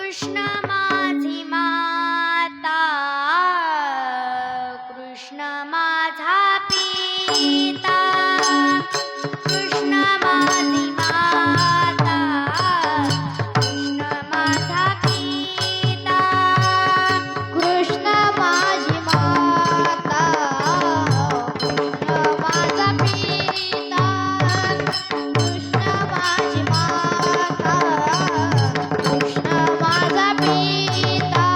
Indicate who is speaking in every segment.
Speaker 1: कृष्ण माझी माता, कृष्ण माझा पिता, कृष्ण माझी माता, कृष्ण माझा पिता,
Speaker 2: कृष्ण माझी माता, कृष्ण माझा पिता, कृष्ण माझी माता, कृष्ण माझा पिता,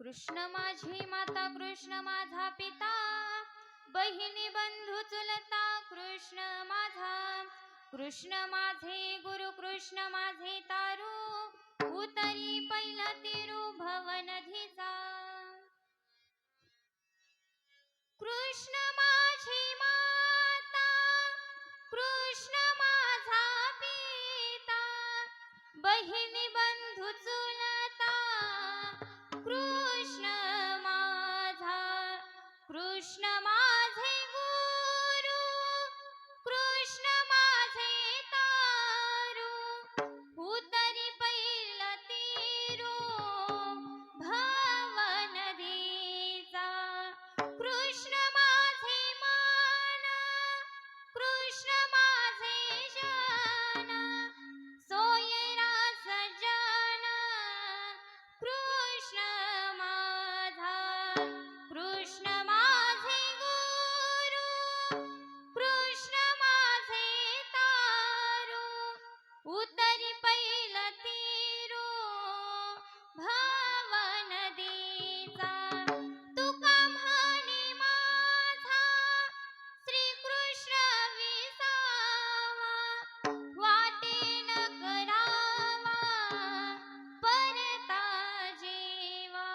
Speaker 1: कृष्ण माझी माता कृष्ण माझा पिता बहिणी बंधू चुलता कृष्ण माझा कृष्ण माझे गुरु कृष्ण माझे तारू उतरी पहिला तिरू भवनधीचा कृष्ण माझी माता कृष्ण माझा पिता बहिणी बंधू चुलता कृष्ण माझा कृष्ण माझे गुरु कृष्ण माझे तारू उतरी पहिला तिरू भवनदीचा कृष्ण माझे मान कृष्ण माझे जन सोयरा सजन कृष्ण माझा कृष्ण माझे गुरु कृष्ण माझे तारू उतरी पहिला तिरू भवनदीचा तुका म्हणे माझा श्रीकृष्ण विसावा वाटेन करावा परता जेवा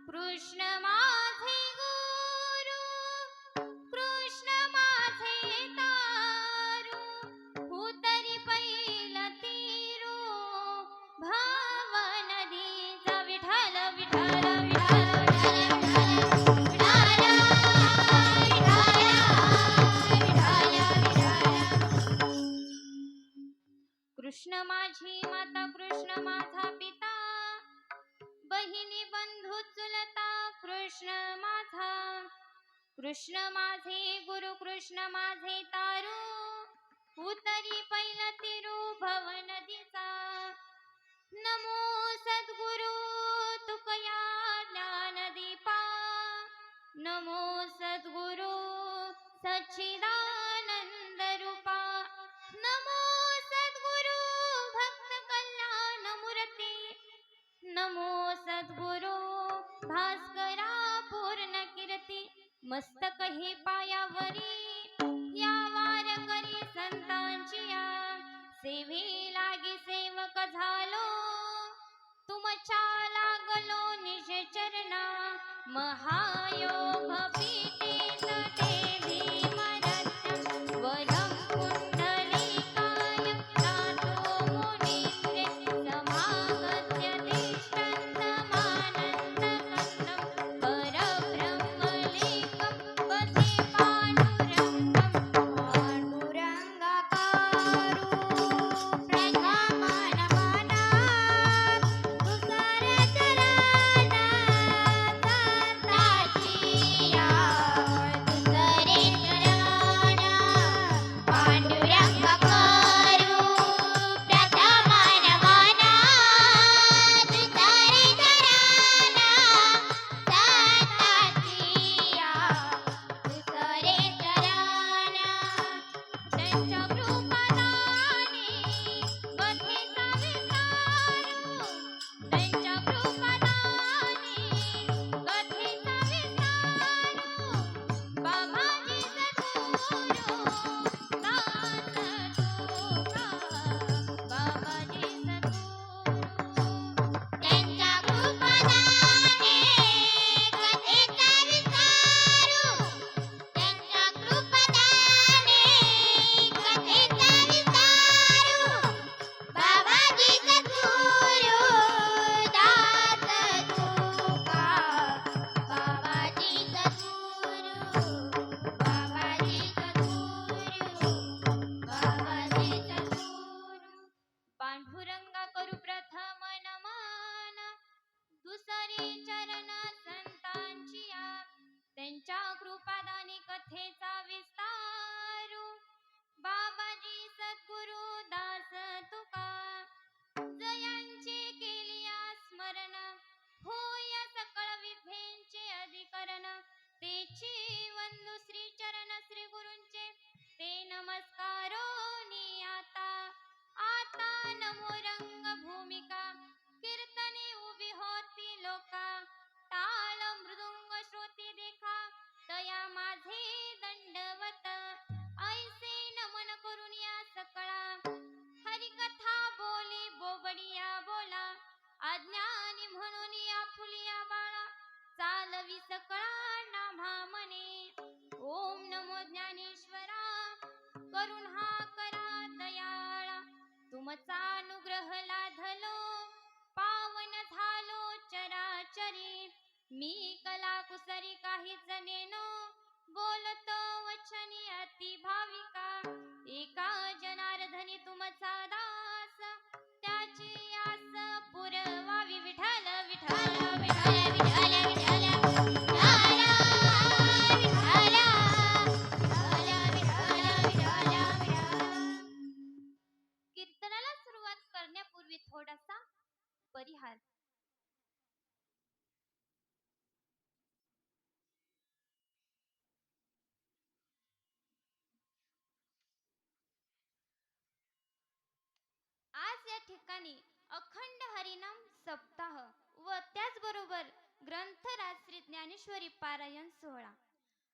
Speaker 1: कृष्ण माझे गुरु कृष्ण माझे तारू उतरी पहिला तिरू भवनदीचा विठ्ठल विठ्ठल कृष्ण माझी माता कृष्ण माझा पिता बहिणी बंधू चुलता कृष्ण माझा कृष्ण माझे गुरु कृष्ण माझे तारू उतरी पहिला तिरू भवनदीचा नमो सद्गुरु तुकया ज्ञानदीपा नमो सद्गुरु सच्चिदानंद रूपा नमो सद्गुरु भक्त कल्याण मूर्ती नमो सद्गुरु भास्करा पूर्ण कीर्ती मस्तक हे पायावरी या वार करी संतांची या सेवे लागी सेवक झालो तुमच्या लागलो निज चरणा महायोग पीठे तटे भीमरत्न वरं पुंडलीकाय नातो मुनीन्द्रे समागत्य तिष्ठन्तमानन्दकन्दं परब्रह्मलेकं वन्दे पाण्डुरङ्गं पाण्डुरङ्गकारू प्रथमनमना तुसरे चरणा संतांचिया तुसरे चरणा पांडुरंग करू प्रथमनमना तुसरे चरणा संतांचिया तुसरे चरणा त्यांच्या कृपादानी गतीचा विस्तारू त्यांच्या कृपादानी गतीचा विस्तारू बाबाजी सद्गुरु दास तुका बाबाजी सद्गुरु त्यांच्या कृपादानी गतीचा विस्तारू त्यांच्या कृपादानी गतीचा विस्तारू बाबाजी सद्गुरु दास तुका बाबाजी सद्गुरु बाबाजी सद्गुरु बाबाजी सद्गुरु पांडुरंगा करू प्रथम नमन दुसरे चरण संतांची या त्यांच्या कृपादानी कथेचा विस्तारू बाबाजी सद्गुरु दास तुका जयांचे केलिया स्मरण होय सकळ विघ्नेंचे अधिकरण तेची वंदू श्री चरण श्री गुरूंचे ते नमस्कारो नि आता आता नमो रंग भूमिका कीर्तने उभी होती लोका बोला अज्ञानी म्हणून या फुलिया बाळा चालवी सकळांना भामने ओम नमो ज्ञानेश्वरा करुण हा करा दयाळा तुमचा अनुग्रह लाधलो पावन झालो चराचरी मी कला कुसरी काहीच नेनो बोलतो वचनी अति भाविका एका जनार्दनी तुमचा दास त्याची आस पुरवावी विठ्ठल विठ्ठल विठ्ठल विठ्ठल विठ्ठल कीर्तनाला सुरुवात करण्यापूर्वी थोडासा परिहार आज या ठिकाणी अखंड हरिनाम सप्ताह व त्याचबरोबर ग्रंथराज श्री ज्ञानेश्वरी पारायण सोहळा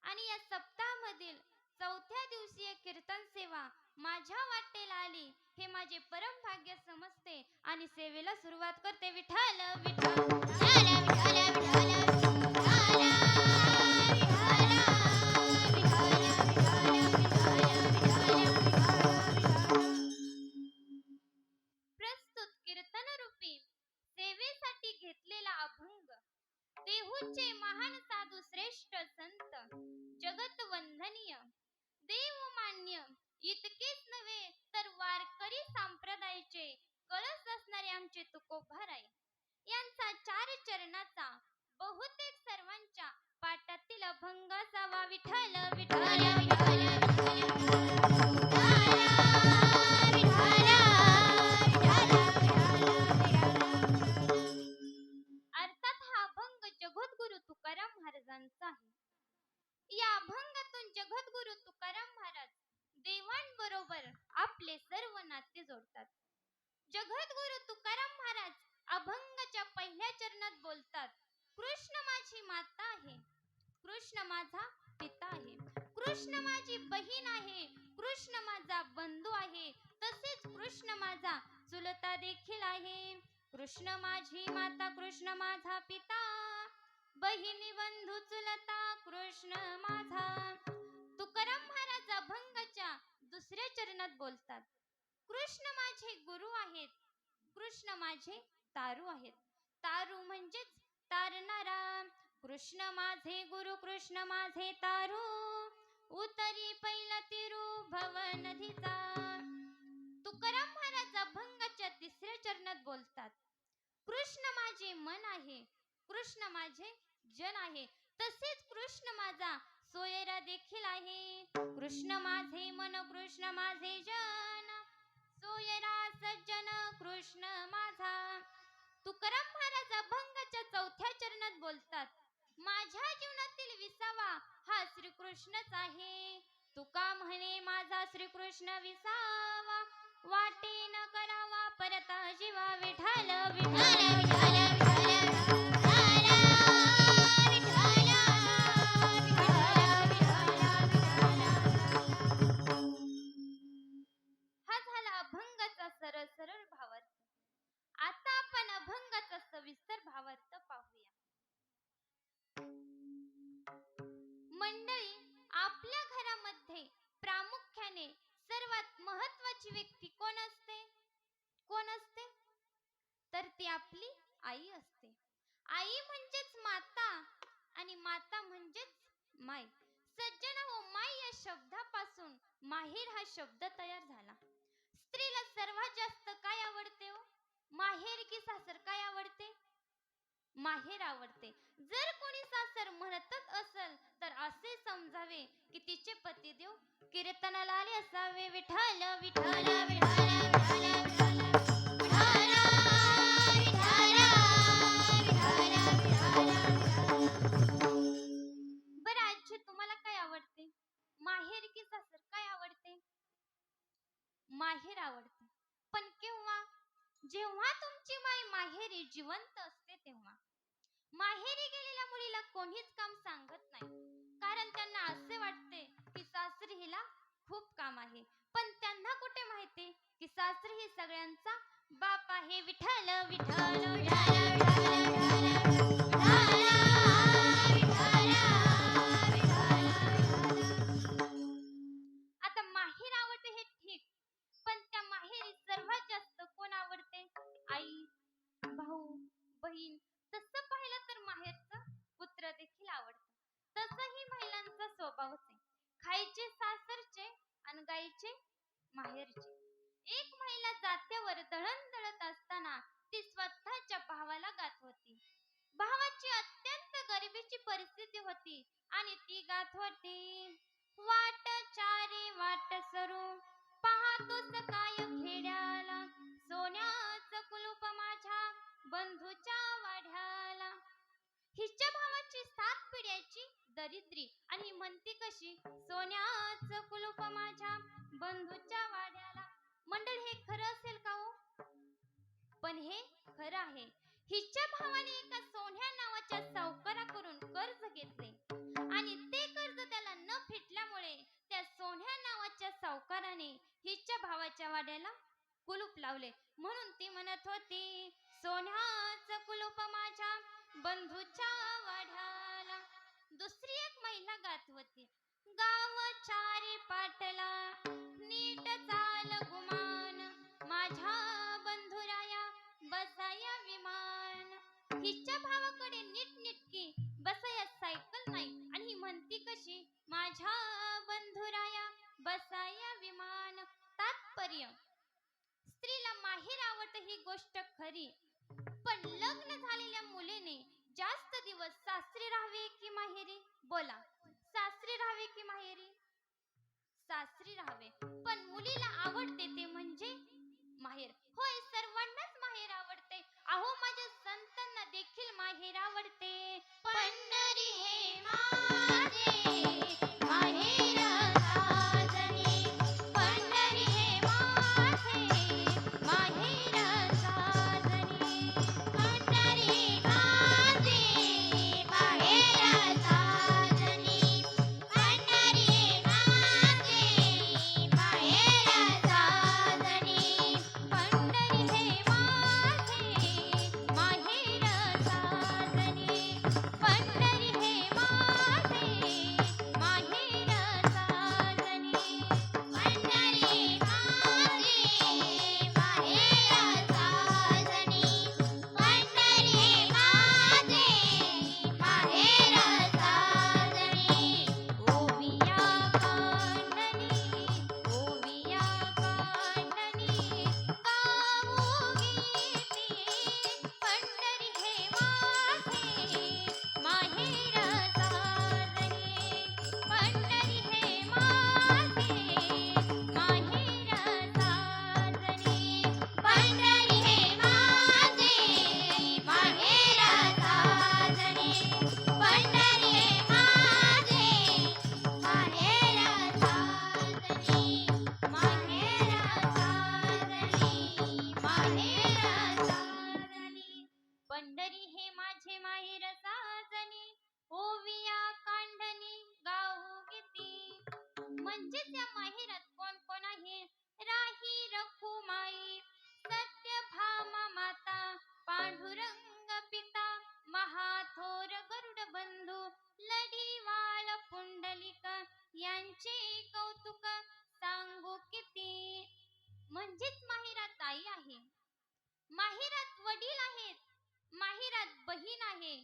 Speaker 1: आणि या सप्ताहामधील चौथ्या दिवसीय कीर्तन सेवा माझ्या वाटेला आली हे माझे परम भाग्य समजते आणि सेवेला सुरुवात करते विठ्ठल विठ्ठल विठ्ठल विठ्ठल विठ्ठल प्रस्तुत कीर्तन रूपी सेवेसाठी घेतलेला अभंग देहूचे महान साधू श्रेष्ठ संत जगत वंदनीय देवमान्य इतकेच नव्हे तर वारकरी संप्रदायाचे कळस असणारे आमचे तुकोबाराय यांचा 4 चरणाचा बहुतेक सर्वांच्या पाठातील अभंग असावा विठ्ठल विठ्ठल विठ्ठल अर्थात हा अभंग जगद्गुरु तुकाराम महाराजांचा आहे या अभंगातून जगद्गुरु तुकाराम महाराज देवांबरोबर आपले सर्व नाते जोडतात जगद्गुरु तुकाराम महाराज अभंगाच्या पहिल्या चरणात बोलतात कृष्ण माझी माता आहे कृष्ण माझा पिता आहे कृष्ण माझी बहीण आहे कृष्ण माझा बंधू आहे तसेच कृष्ण माझा चुलता देखील आहे कृष्ण माझी माता कृष्ण माझा पिता बहिणी बंधू चुलता कृष्ण माझा तुकाराम महाराज अभंगाच्या दुसऱ्या चरणात बोलतात कृष्ण माझे गुरु आहेत कृष्ण माझे तारू आहेत तारू म्हणजेच तारणारा कृष्ण माझे गुरु कृष्ण माझे तारू उतरी पैल तिरू भवन नदीचा तुकाराम महाराज अभंगाच्या तिसऱ्या चरणात बोलतात कृष्ण माझे मन आहे कृष्ण माझे जन आहे तसेच कृष्ण माझा सोयरा देखील आहे कृष्ण माझे मन कृष्ण माझे जन सोयरा सज्जन कृष्ण माझा तुकाराम महाराज अभंगाच्या चौथ्या चरणात बोलतात माझ्या जीवनातील विसावा हा श्रीकृष्णच आहे तुका म्हणे माझा श्रीकृष्ण विसावा वाटे न करावा परत जीवा विठ्ठल विठ्ठल विठ्ठल हा झाला अभंगाचा सरळ सरळ भावार्थ आता आपण अभंगाचा सविस्तर भावार्थ पाहूया मंडळी आपल्या घरामध्ये प्रामुख्याने सर्वात महत्वाची व्यक्ती कोण असते तर ती आपली आई असते आई म्हणजेच माता आणि माता म्हणजेच माय सज्जन व माय या शब्दापासून माहेर हा शब्द तयार झाला स्त्रीला सर्वात जास्त काय आवडते हो माहेर की सासर काय आवडते माहेर आवडते जर कोणी सासर म्हणतच असेल तर असे समजावे की तिचे पतिदेव कीर्तनाला आले असावे विठ्ठल विठ्ठल विठ्ठल बरं आजी तुम्हाला काय आवडते माहेर की सासर काय आवडते माहेर आवडते पण केव्हा जेव्हा तुमची माय माहेरी जिवंत असते तेव्हा माहेरी गेलेल्या मुलीला कोणीच काम सांगत नाही कारण त्यांना असे वाटते की सासरी हिला खूप काम आहे पण त्यांना कुठे माहिती की सासरी ही सगळ्यांचा बापा हे विठ्ठल विठ्ठल आता माहेर आवडते हे ठीक, पण त्या माहेरी सर्वात जास्त कोण आवडते? आई, भाऊ, बहीण. तसं पाहिलं तर माहेरचं पुत्र देखील आवडतं. तसंही महिलांचा स्वभावच आहे. खायचे सासरचे आणि गायचे माहेरचे. एक महिला जात्यावर दळण दळत असताना ती स्वतःच्या भावाला गात होती. भावाची अत्यंत गरिबीची परिस्थिती होती आणि ती गात होती. वाट चारी वाट सरू पाहतोस काय खेड्याला, सोन्याचं कुलूप माझ्या बंधूच्या वाढ्याला. हिच्या भावाची 7 पिढ्याची दरिद्री आणि ही म्हणती कशी? सोन्याचं कुलूप माझ्या बंधूच्या वाड्याला. मंडळ हे खरं असेल का हो? पण हे खरं आहे. हिच्या भावाने एका सोन्या नावाच्या सावकाराकडून कर्ज घेतले आणि ते कर्ज त्याला न फिटल्यामुळे त्या सोन्या नावाच्या सावकाराने हिच्या भावाच्या वाड्याला कुलूप लावले. म्हणून ती म्हणत होती, सोन्याचं कुलूप माझ्या बंधूच्या वाड्याला. दुसरी एक महिला गात होती. गाव चारी पाटला नीट चाल गुमान, माझ्या बंधुराया बसाया विमान. हिच्या भावाकडे नीटनेटकी बसाया सायकल नाही आणि ही म्हणती कशी? माझ्या बंधुराया बसाया विमान. तात्पर्य, स्त्रीला माहेर आवडतं ही गोष्ट खरी, पण लग्न झालेल्या मुलीने जास्त दिवस सासरी राहावे की माहेरी? बोला, सासरी राहावे की माहेरी? सासरी राहावे. पण मुलीला आवडते ते म्हणजे माहेर. होय, सर्वांनाच माहेर आवडते. अहो, माझ्या संतांना देखील माहेर आवडते. पंढरी हे माझे माहेर साजनी, पंढरी हे माझे माहेर साजनी, पंढरी माझे माहेर साजनी, पंढरी माझे माहेर साजनी, पंढरी हे माझे माहेर साजनी, पंढरी हे माझे माहेर साजनी, पंढरी माझे माहेर साजनी, पंढरी माझे माहेर साजनी. ओविया कांडणी, ओविया कांडणी गाऊ गीती, पंढरी हे माझे माहेर साजनी, पंढरी हे माझे माहेर साजनी, पंढरी हे माझे माहेर साजनी, पंढरी हे माझे माहेर साजनी, माहेर साजनी, माहेर साजनी. पंढरी हे माझे माहेर साजनी, ओविया कांडणी गाऊ गीती. म्हणजेच या माहेरात कोण कोण आहे? राही रखुमाई, सत्यभामा माता, पांडुरंग पिता, महाथोर गरुड बंधू, लढीवाळ पुंडलिक, यांचे कौतुक सांगू किती. म्हणजेच माहेरात आई आहे, माहेरात वडील आहेत, माहेरात बहीण आहे,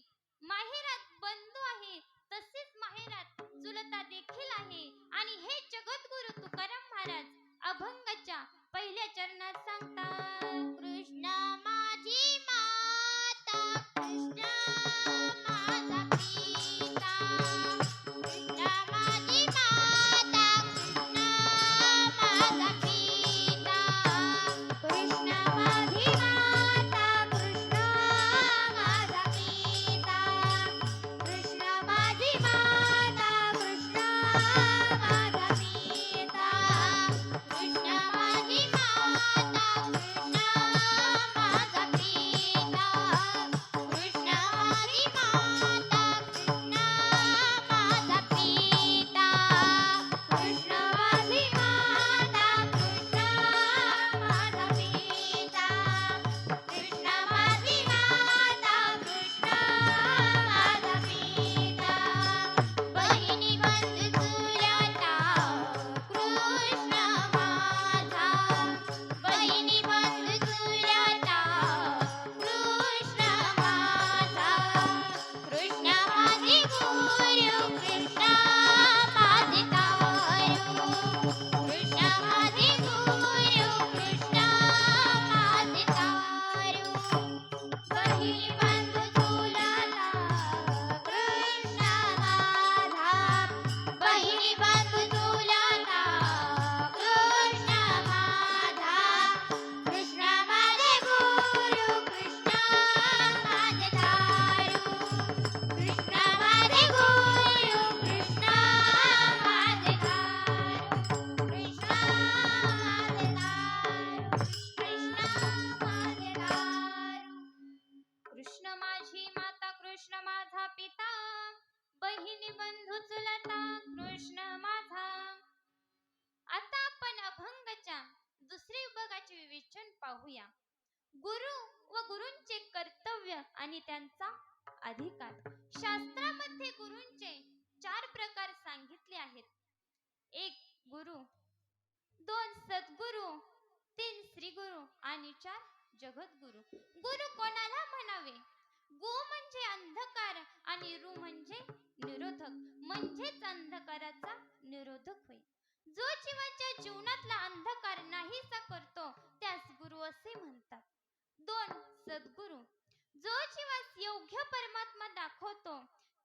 Speaker 1: माहेरात बंधू आहे, तसेच माहेरात चुलता देखील आहे. आणि हे जगद्गुरु तुकाराम महाराज अभंगाच्या पहिल्या चरणात सांगतात. कृष्ण माझी माता, कृष्ण माझा पिता, कृष्ण माझी माता, कृष्ण माझा पिता, कृष्ण माझी माता, कृष्ण माझा पिता, कृष्ण माझी माता, कृष्ण कृष्ण माझी माता, कृष्ण माझा पिता, बहिणी बंधू चुलता, कृष्ण माझा. आता आपण अभंगाच्या दुसऱ्या विभागाचे विवेचन पाहूया. गुरु व गुरूंचे कर्तव्य आणि त्यांचा अधिकार. शास्त्रामध्ये गुरूंचे 4 प्रकार सांगितले आहेत. 1 गुरु, 2 सद्गुरु, 3 श्रीगुरु आणि 4 जगद्गुरु. गुरु कोणाला म्हणावे? गु म्हणजे अंधकार आणि रु म्हणजे निरोधक, म्हणजेच अंधकाराचा निरोधक होय. जो जीवाच्या जीवनातला अंधकार नाहीसा करतो त्यास गुरु असे म्हणतात. 2 सद्गुरु, जो जीवास योग्य परमात्मा दाखवतो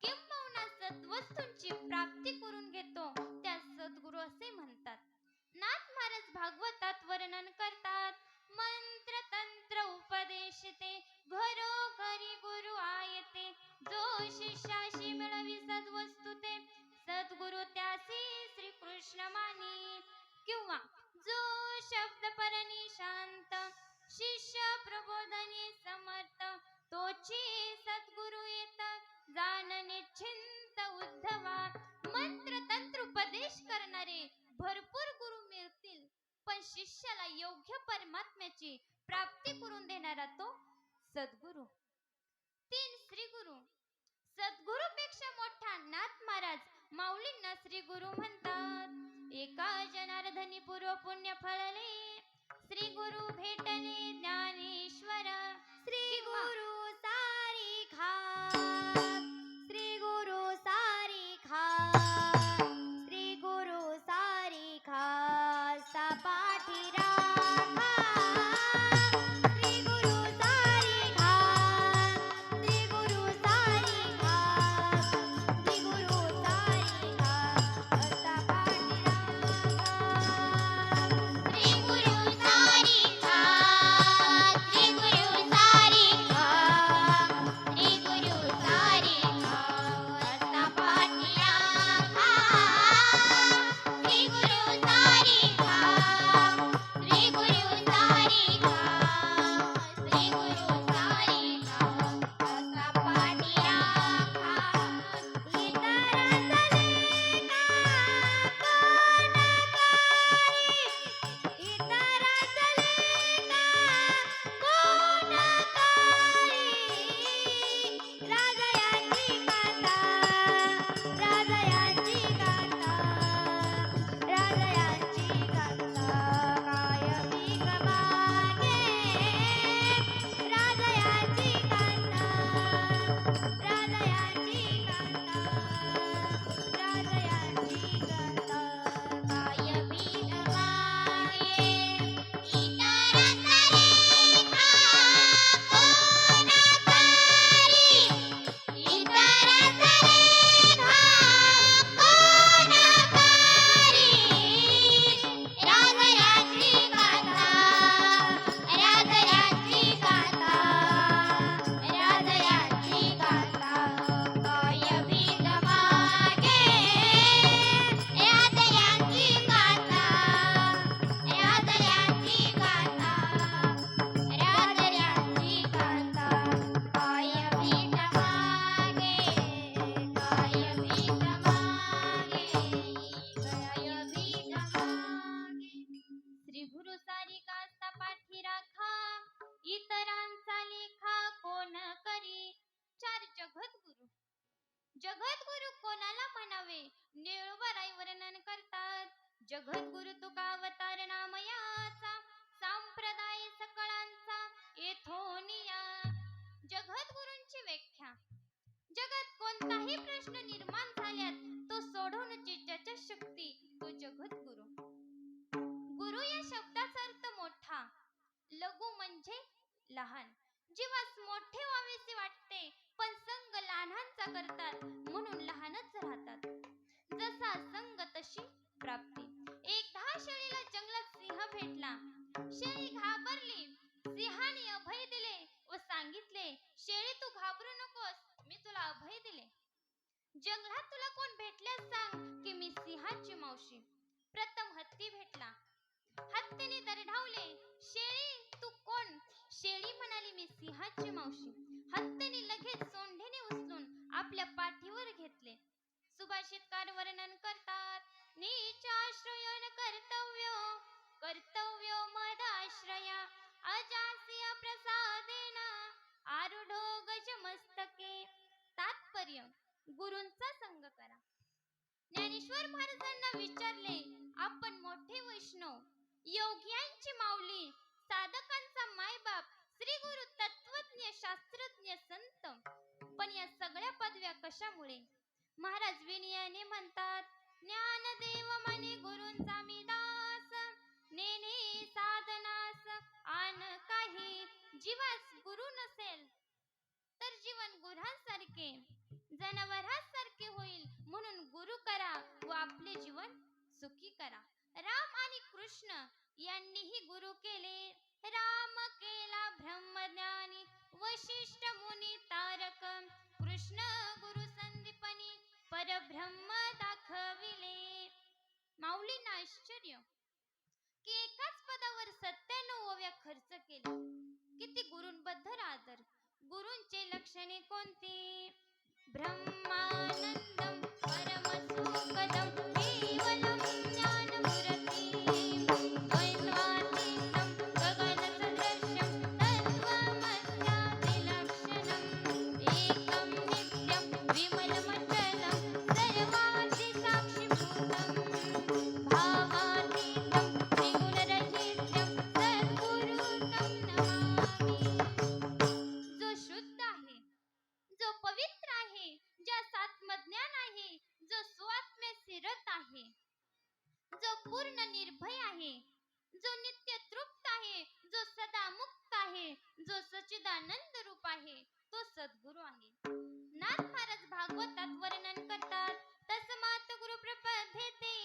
Speaker 1: किंबहुना सद्वस्तूंची प्राप्ती करून घेतो त्यास सद्गुरु असे म्हणतात. नाथ महाराज भागवतात वर्णन करतात. मंत्र तंत्र उपदेशते, घरोघरी गुरु आयते, जो शिष्याशी मिळवी सद्वस्तु ते, सद्गुरु त्यासी श्री कृष्ण मानी. किंवा जो शब्द परनी शांत, शिष्य प्रबोधनी समर्थ, तोची सद्गुरु येत, जाण निश्चिंत उद्धवा. मंत्र तंत्र उपदेश करणारे भरपूर गुरु मिळतील, पण शिष्याला योग्य परमात्म्याची प्राप्ती करून देणारा तो सद्गुरु. 3 श्रीगुरु, सद्गुरूपेक्षा मोठा नाथ महाराज माऊलींना श्रीगुरु म्हणतात. एका जनार्दनी पूर्व पुण्य फळले, श्रीगुरु भेटले ज्ञानेश्वर.
Speaker 2: श्री गुरु सारी खात, श्री गुरु सारी खात, श्री गुरु सारी खात सपाठी राखा. श्री गुरु सारी खात, श्री गुरु सारी खात, श्री गुरु सारी खात सपाठी राखा.
Speaker 1: श्री गुरु सारी खात, श्री गुरु सारी खात, श्री गुरु सारी खात सपाठी राखा. श्री गुरु सारी खात, श्री गुरु सारी खात, श्री गुरु सारी खात सपाठी राखा.
Speaker 2: इतरांचा लेखा कोण करी, इतरांचा लेखा कोण करी. राजयाची गाथा, राजयाची गाथा, राजयाची गाथा काय भीक मागे. राजयाची गाथा, राजयाची गाथा, राजयाची गाथा काय भीक मागे.
Speaker 1: इतरांचा लेखा कोण करी, इतरांचा लेखा कोण करी. राजयाची गाथा, राजयाची गाथा, राजयाची गाथा काय भीक मागे. राजयाची गाथा, राजयाची गाथा, राजयाची गाथा काय भीक मागे, काय भीक मागे, काय भीक मागे. श्री गुरु सारी कास्ता पाठी राखा, इतरांचा लेखा कोण करी. 4 जगद्गुरु. जगद्गुरु कोणाला म्हणावे? निळवराई वर्णन करतात. जगद्गुरु तुका अवतार नामयाचा, संप्रदाय सकळांचा येथोनिया. जगद्गुरूंची व्याख्या. जगात कोणताही प्रश्न निर्माण झाल्यास तो सोडवण्याची ज्याच्या शक्ती तो जगद्गुरु. गुरु या शब्दाचा अर्थ मोठा, लघु म्हणजे लहान. जीवास मोठे व्हावेसे वाटते पण संग लहानांचा करतात म्हणून लहानच राहतात. जसा संग तशी प्राप्ती. एकदा शेळीला जंगलात सिंह भेटला. शेळी घाबरली. सिंहाने अभय दिले व सांगितले, शेळी तू घाबरू नकोस, मी तुला अभय दिले. जंगलात तुला कोण भेटल्यास सांग की मी सिंहाची मावशी. प्रथम हत्ती भेटला. हत्तीने दरडावले, शेळी तू कोण? शेळी म्हणाली, मी सिंहाची मावशी. हत्तीने लगेच सोंढेने उचलून आपल्या पाठीवर घेतले. सुभाषितकार वर्णन करतात, नीचाश्रयन कर्तव्य कर्तव्य मदाश्रया अजास्या प्रसादेन आरूढो गजमस्तके. तात्पर्य, गुरूंचा संग करा. ज्ञानेश्वर महाराजांना विचारले, आपण मोठे वैष्णव, योग्यांची माऊली, साधकांचा मायबाप, श्री गुरु, तत्वज्ञ, शास्त्रज्ञ, संत, पण या सगळ्या पदव्या कशामुळे? महाराज विनयाने म्हणतात, ज्ञानदेव म्हणे गुरूंचा मी दास, नेने साधनास आन काही. जीवास गुरु नसेल तर जीवन गुरांसारखे, जनावरांसारखे होईल. म्हणून गुरु करा व आपले जीवन सुखी करा. राम आणि कृष्ण यांनीही गुरु केले. राम केला ब्रह्मज्ञानी वशिष्ठ मुनी तारक, कृष्ण गुरु संदीपनी परब्रह्म दाखविले. माऊलींना आश्चर्य की एकाच पदावर 97 ओव्या खर्च केले. किती गुरूंबद्दल आदर. गुरूंचे लक्षणे कोणती? ब्रह्मानंदम परमसुखदम केवलम ज्ञानमूर्ती द्वैत्वातीतं गगनसदृशं तत्त्वमस्यादिलक्षणं एकं नित्यं विमलमचलं सर्वादिसाक्षिभूतं भावातीतं त्रिगुणरहितं सद्गुरुं नमामि. जो शुद्ध आहे, जो पवित्र आहे, ज्यास आत्मज्ञान आहे, जो स्वात्म्य स्थिरत आहे, जो पूर्ण निर्भय आहे, जो नित्य तृप्त आहे, जो सदा मुक्त आहे, जो सच्चिदानंद रूप आहे, तो सद्गुरु आहे. नाथ महाराज भागवतात वर्णन करतात, तस्मात् गुरु प्रपद्यते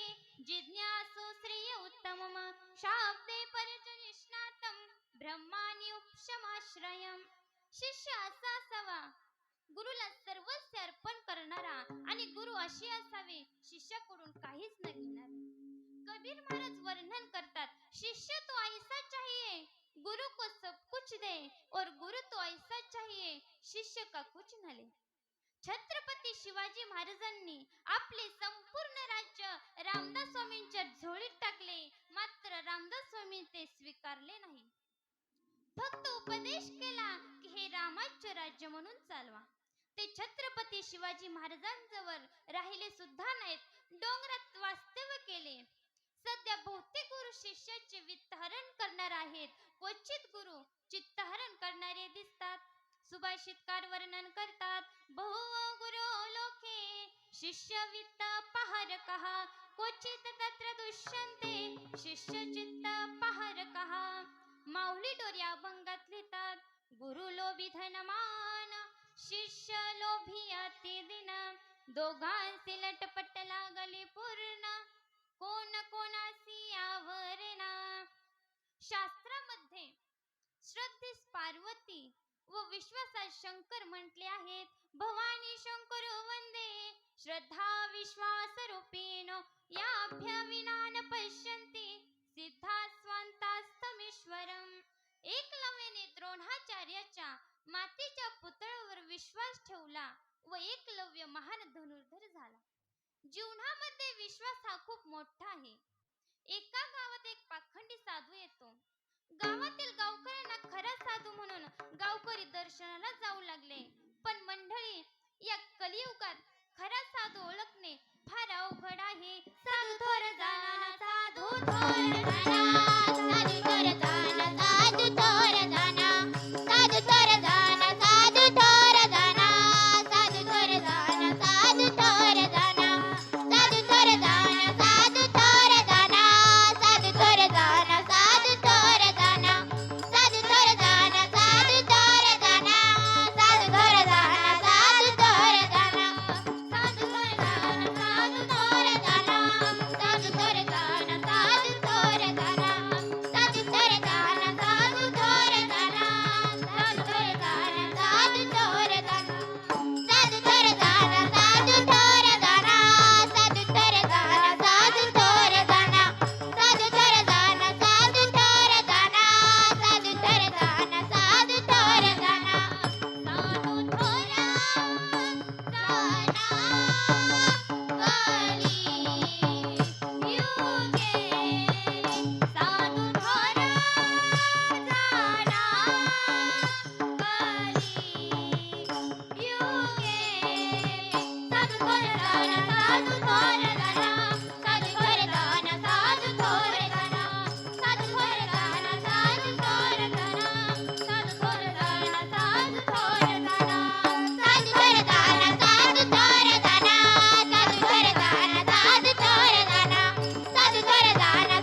Speaker 1: जिज्ञासु श्रेय उत्तमम शाब्दे परिचनिष्णातं ब्रह्माणि उपशमाश्रयम्. शिष्य असा असावा, गुरुला सर्वस्व अर्पण करणारा, आणि गुरु असे असावे, शिष्याकडून काहीच न घेणार. कबीर महाराज वर्णन करतात, शिष्य तो ऐसा चाहिए गुरु को सब कुछ दे, और गुरु तो ऐसा चाहिए शिष्य का कुछ न ले. छत्रपती शिवाजी महाराजांनी आपले संपूर्ण राज्य रामदास स्वामींच्या झोळीत टाकले, मात्र रामदास स्वामी ते स्वीकारले नाही. फक्त उपदेश केला की हे रामाचे राज्य म्हणून चालवा. ते छत्रपती शिवाजी महाराजांजवळ राहिले सुद्धा नाहीत, डोंगरात वास्तव्य केले. सध्या बहुतेक गुरु शिष्याचे वित्तहरण करणार आहेत, क्वचित गुरु चित्तहरण करणारे दिसतात. सुभाषितकार वर्णन करतात, बहु गुरु लोके शिष्य वित्त पहारकः क्वचित तत्र दुष्यन्ते शिष्य चित्त पहारकः. माऊली डोर या अभंगात लिहितात, गुरु लोभी धनमान शिष्य लोभी अति दिन, दोघांचे लटपट लागली पूर्ण कोण कोणासी आवरेना. शास्त्रामध्ये श्रद्धेस पार्वती व विश्वासात शंकर म्हटले आहेत. भवानी शंकर वंदे श्रद्धा विश्वास रूपेण याभ्यविनान पश्यन्ति सिद्धा स्वांतास्तमीश्वरम. एकलव्याने द्रोणाचार्याच्या मातेच्या पुतळ्यावर विश्वास ठेवला व एकलव्य महान धनुर्धर झाला. जीवनामध्ये विश्वास हा खूप मोठा आहे. एका गावात एक पाखंडी साधू येतो. गावातील गावकऱ्यांना खरा साधू म्हणून गावकरी दर्शनाला जाऊ लागले. पण मंडळी, या कलियुगात खरा साधू ओळखणे फार अवघड आहे. साधू थोर जाना, साधू थोर जाना, साधू थोर जाना, साधू थोर जाना, साधू थोर जाना, साधू थोर जाना, साधू थोर जाना, साधू थोर जाना, साधू थोर जाना, साधू थोर जाना, साधू थोर जाना, साधू थोर जाना, साधू थोर जाना, साधू थोर जाना, साधू थोर जाना, साधू थोर जाना, साधू थोर जाना, साधू थोर जाना, साधू थोर जाना, साधू थोर जाना.
Speaker 2: साधू थोर जना साधू थोर जना साधू थोर जना साधू थोर जना साधू थोर जना साधू थोर जना साधू थोर जना साधू थोर जना साधू थोर जना साधू थोर जना साधू थोर जना साधू थोर जना साधू थोर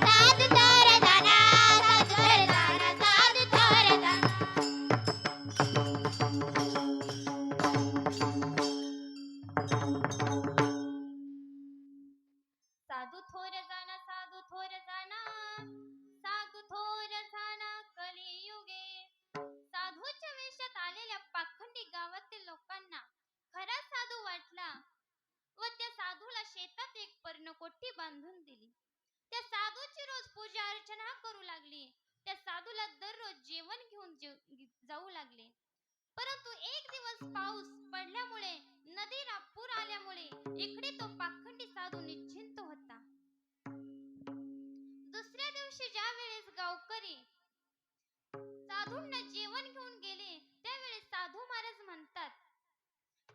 Speaker 2: जना साधू थोर जना
Speaker 1: साधू थोर जाना साधू थोर जाना साधू थोर जाना कलियुगे. साधूच्या वेशात आलेल्या पाखंडी गावातील लोकांना खरा साधू वाटला व त्या साधूला शेतात एक पर्णकोठी बांधून दिली. त्या साधूची रोज पूजा अर्चना करू लागली. त्या साधूला दररोज जेवण घेऊन जाऊ लागले. परंतु एक दिवस पाऊस पडल्यामुळे नदीला पूर आल्यामुळे इकडे तो पाखंडी साधू निश्चिंत होता. दुसऱ्या दिवशी ज्या वेळेस गावकरी साधूंना जेवण घेऊन गेले त्यावेळेस साधू महाराज म्हणतात,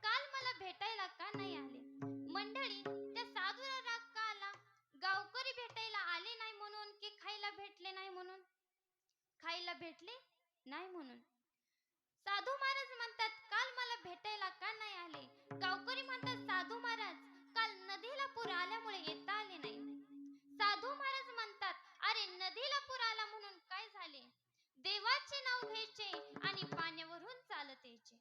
Speaker 1: काल मला भेटायला का नाही आले? मंडळी, त्या साधूला राग का आला? गावकरी भेटायला आले नाही म्हणून की खायला भेटले नाही म्हणून? खायला भेटले नाही म्हणून. साधू महाराज म्हणतात, काल मला भेटायला का नाही आले? गावकरी म्हणतात, साधू महाराज, काल नदीला पूर आल्यामुळे येता आले नाही. साधू महाराज म्हणतात, अरे नदीला पूर आला म्हणून काय झाले? देवाचे नाव घ्यायचे आणि पाण्यावरून चालत यायचे.